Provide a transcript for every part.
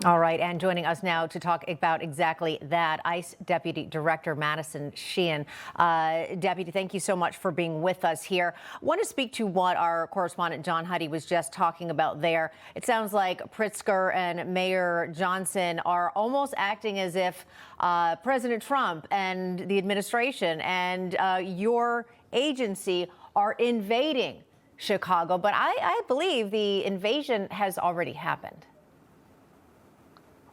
All right, and joining us now to talk about exactly that, ICE Deputy Director Madison Sheahan. Deputy, thank you so much for being with us here. I want to speak to what our correspondent John Huddy was just talking about there. It sounds like Pritzker and Mayor Johnson are almost acting as if President Trump and the administration and your agency are invading Chicago, but I believe the invasion has already happened.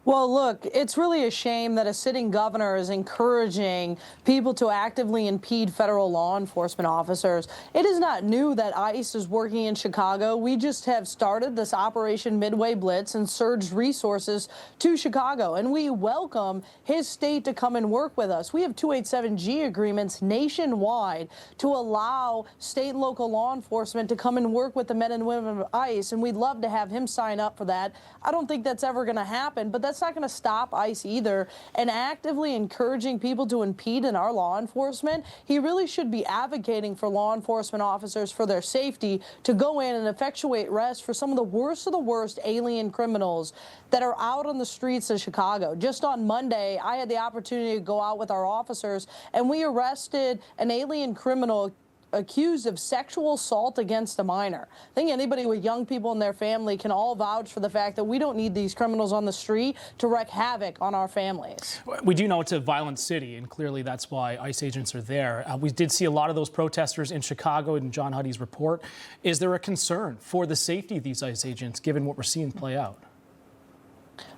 Well, look, it's really a shame that a sitting governor is encouraging people to actively impede federal law enforcement officers. It is not new that ICE is working in Chicago. We just have started this Operation Midway Blitz and surged resources to Chicago, and we welcome his state to come and work with us. We have 287G agreements nationwide to allow state and local law enforcement to come and work with the men and women of ICE, and we'd love to have him sign up for that. I don't think that's ever going to happen, but that's not going to stop ICE either. And actively encouraging people to impede in our law enforcement, he really should be advocating for law enforcement officers for their safety to go in and effectuate arrests for some of the worst alien criminals that are out on the streets of Chicago. Just on Monday, I had the opportunity to go out with our officers, and we arrested an alien criminal accused of sexual assault against a minor. I think anybody with young people in their family can all vouch for the fact that we don't need these criminals on the street to wreak havoc on our families. We do know it's a violent city, and clearly that's why ICE agents are there. We did see a lot of those protesters in Chicago in John Huddy's report. Is there a concern for the safety of these ICE agents, given what we're seeing play out?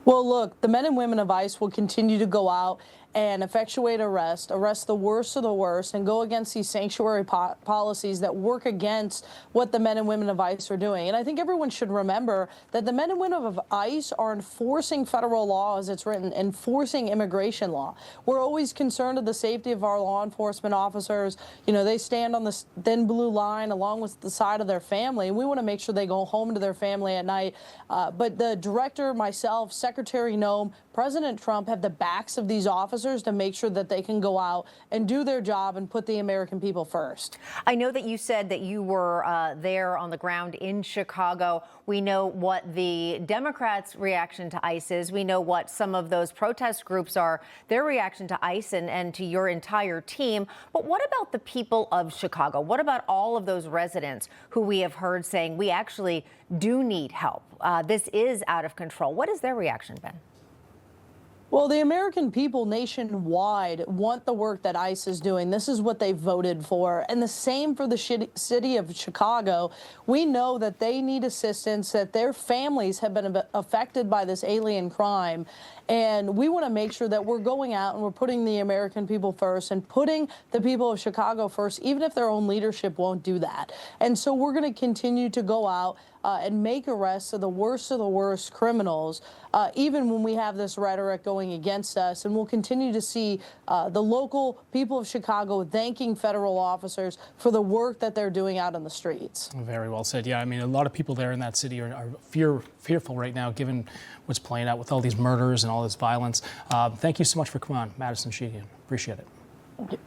Well, look, the men and women of ICE will continue to go out and effectuate arrest the worst of the worst, and go against these sanctuary policies that work against what the men and women of ICE are doing. And I think everyone should remember that the men and women of ICE are enforcing federal law as it's written, enforcing immigration law. We're always concerned of the safety of our law enforcement officers. You know, they stand on the thin blue line along with the side of their family, and we want to make sure they go home to their family at night. But the director, myself, Secretary Noem, President Trump have the backs of these officers to make sure that they can go out and do their job and put the American people first. I know that you said that you were there on the ground in Chicago. We know what the Democrats' reaction to ICE is. We know what some of those protest groups are, their reaction to ICE and to your entire team. But what about the people of Chicago? What about all of those residents who we have heard saying we actually do need help? This is out of control. What has their reaction been? Well, the American people nationwide want the work that ICE is doing. This is what they voted for. And the same for the city of Chicago. We know that they need assistance, that their families have been affected by this alien crime. And we want to make sure that we're going out and we're putting the American people first and putting the people of Chicago first, even if their own leadership won't do that. And so we're going to continue to go out and make arrests of the worst criminals, even when we have this rhetoric going against us. And we'll continue to see the local people of Chicago thanking federal officers for the work that they're doing out on the streets. Very well said. Yeah, I mean, a lot of people there in that city are fearful right now, given what's playing out with all these murders and all this violence. Thank you so much for coming on, Madison Sheahan. Appreciate it.